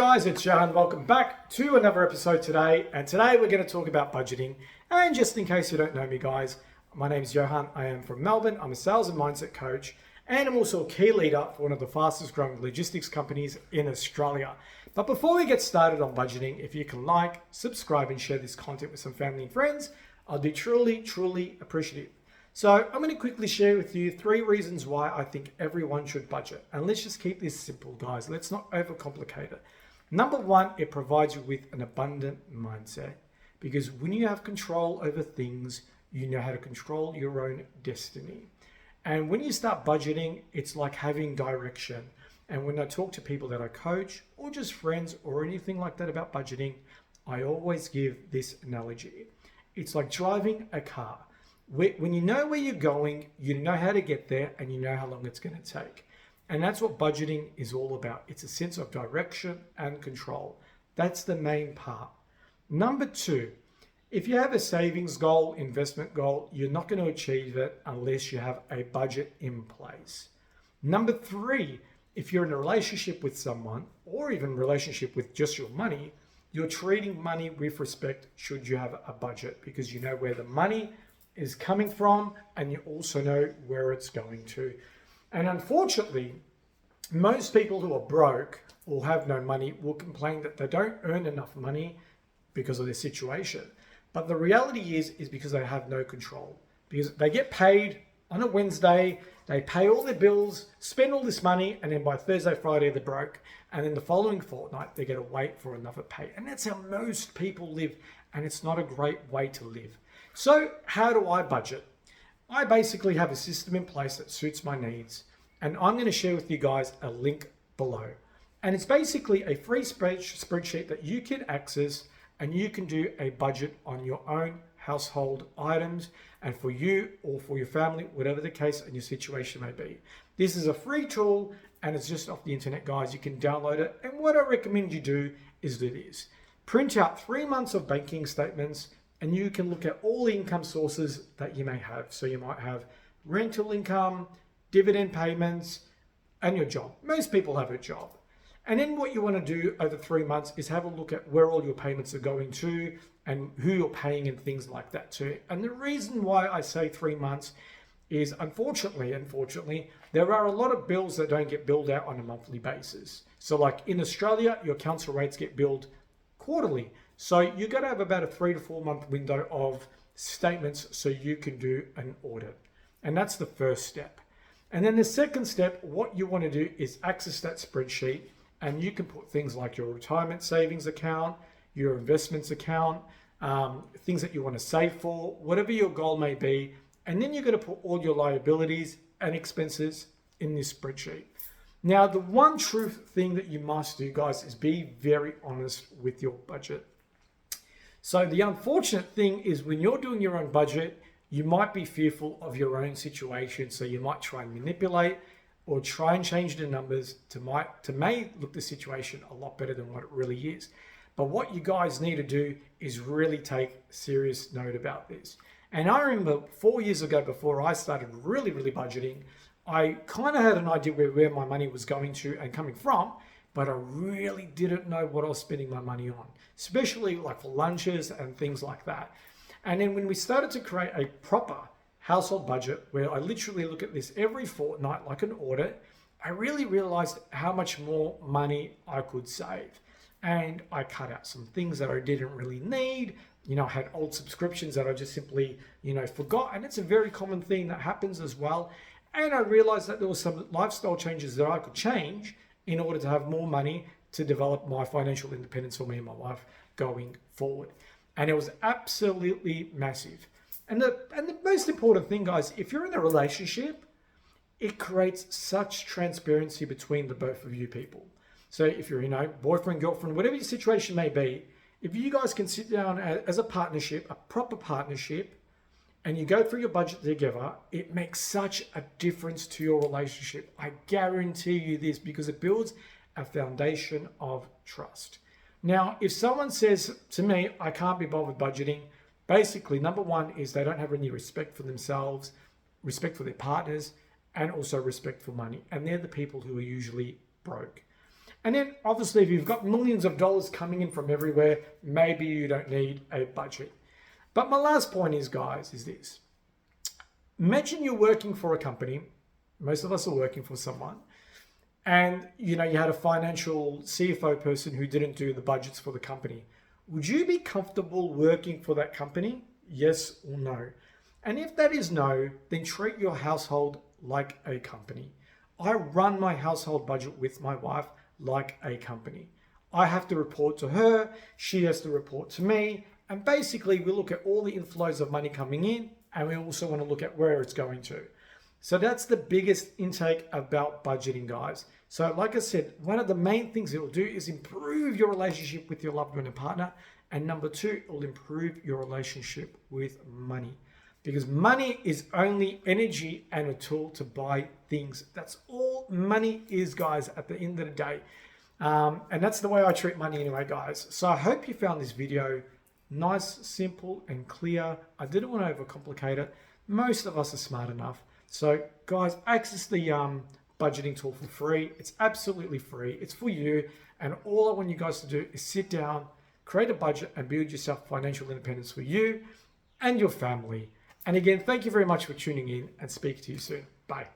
Guys, it's Johan. Welcome back to another episode today. And today we're going to talk about budgeting. And just in case you don't know me, guys, my name is Johan. I am from Melbourne. I'm a sales and mindset coach. And I'm also a key leader for one of the fastest growing logistics companies in Australia. But before we get started on budgeting, if you can like, subscribe, and share this content with some family and friends, I'll be truly appreciative. So I'm going to quickly share with you 3 reasons why I think everyone should budget. And let's just keep this simple, guys. Let's not overcomplicate it. Number 1, it provides you with an abundant mindset. Because when you have control over things, you know how to control your own destiny. And when you start budgeting, it's like having direction. And when I talk to people that I coach or just friends or anything like that about budgeting, I always give this analogy. It's like driving a car. When you know where you're going, you know how to get there and you know how long it's going to take. And that's what budgeting is all about. It's a sense of direction and control. That's the main part. Number 2, if you have a savings goal, investment goal, you're not going to achieve it unless you have a budget in place. Number 3, if you're in a relationship with someone or even relationship with just your money, you're treating money with respect should you have a budget because you know where the money is coming from and you also know where it's going to. And unfortunately, most people who are broke or have no money will complain that they don't earn enough money because of their situation. But the reality is because they have no control. Because they get paid on a Wednesday, they pay all their bills, spend all this money, and then by Thursday, Friday, they're broke. And then the following fortnight, they got to wait for another pay. And that's how most people live. And it's not a great way to live. So how do I budget? I basically have a system in place that suits my needs. And I'm going to share with you guys a link below. And it's basically a free spreadsheet that you can access and you can do a budget on your own household items and for you or for your family, whatever the case and your situation may be. This is a free tool and it's just off the internet, guys. You can download it. And what I recommend you do is do this. Print out 3 months of banking statements and you can look at all the income sources that you may have. So you might have rental income, dividend payments, and your job. Most people have a job. And then what you want to do over 3 months is have a look at where all your payments are going to and who you're paying and things like that too. And the reason why I say 3 months is unfortunately, there are a lot of bills that don't get billed out on a monthly basis. So like in Australia, your council rates get billed quarterly. So you've got to have about a 3 to 4 month window of statements so you can do an audit. And that's the first step. And then the second step, what you want to do is access that spreadsheet and you can put things like your retirement savings account, your investments account, things that you want to save for, whatever your goal may be. And then you're going to put all your liabilities and expenses in this spreadsheet. Now, the one truth thing that you must do, guys, is be very honest with your budget. So the unfortunate thing is when you're doing your own budget, you might be fearful of your own situation. So you might try and manipulate or try and change the numbers to may look the situation a lot better than what it really is. But what you guys need to do is really take serious note about this. And I remember 4 years ago, before I started really budgeting, I kind of had an idea where my money was going to and coming from, but I really didn't know what I was spending my money on, especially like for lunches and things like that. And then when we started to create a proper household budget, where I literally look at this every fortnight like an audit, I really realized how much more money I could save. And I cut out some things that I didn't really need. You know, I had old subscriptions that I just simply, forgot. And it's a very common thing that happens as well. And I realized that there were some lifestyle changes that I could change in order to have more money to develop my financial independence for me and my wife going forward. And it was absolutely massive. And the most important thing, guys, if you're in a relationship, it creates such transparency between the both of you people. So if you're, boyfriend, girlfriend, whatever your situation may be, if you guys can sit down as a partnership, a proper partnership, and you go through your budget together, it makes such a difference to your relationship. I guarantee you this because it builds a foundation of trust. Now, if someone says to me, I can't be bothered budgeting, basically, number 1 is they don't have any respect for themselves, respect for their partners, and also respect for money. And they're the people who are usually broke. And then obviously if you've got millions of dollars coming in from everywhere, maybe you don't need a budget. But my last point is, guys, is this. Imagine you're working for a company. Most of us are working for someone. And you had a financial CFO person who didn't do the budgets for the company. Would you be comfortable working for that company? Yes or no? And if that is no, then treat your household like a company. I run my household budget with my wife like a company. I have to report to her, she has to report to me, and basically we look at all the inflows of money coming in, and we also want to look at where it's going to. So that's the biggest intake about budgeting, guys. So like I said, one of the main things it will do is improve your relationship with your loved one and partner. And number two, it will improve your relationship with money. Because money is only energy and a tool to buy things. That's all money is, guys, at the end of the day. And that's the way I treat money anyway, guys. So I hope you found this video nice, simple, and clear. I didn't want to overcomplicate it. Most of us are smart enough. So guys, access the budgeting tool for free. It's absolutely free. It's for you. And all I want you guys to do is sit down, create a budget, and build yourself financial independence for you and your family. And again, thank you very much for tuning in, and speak to you soon. Bye.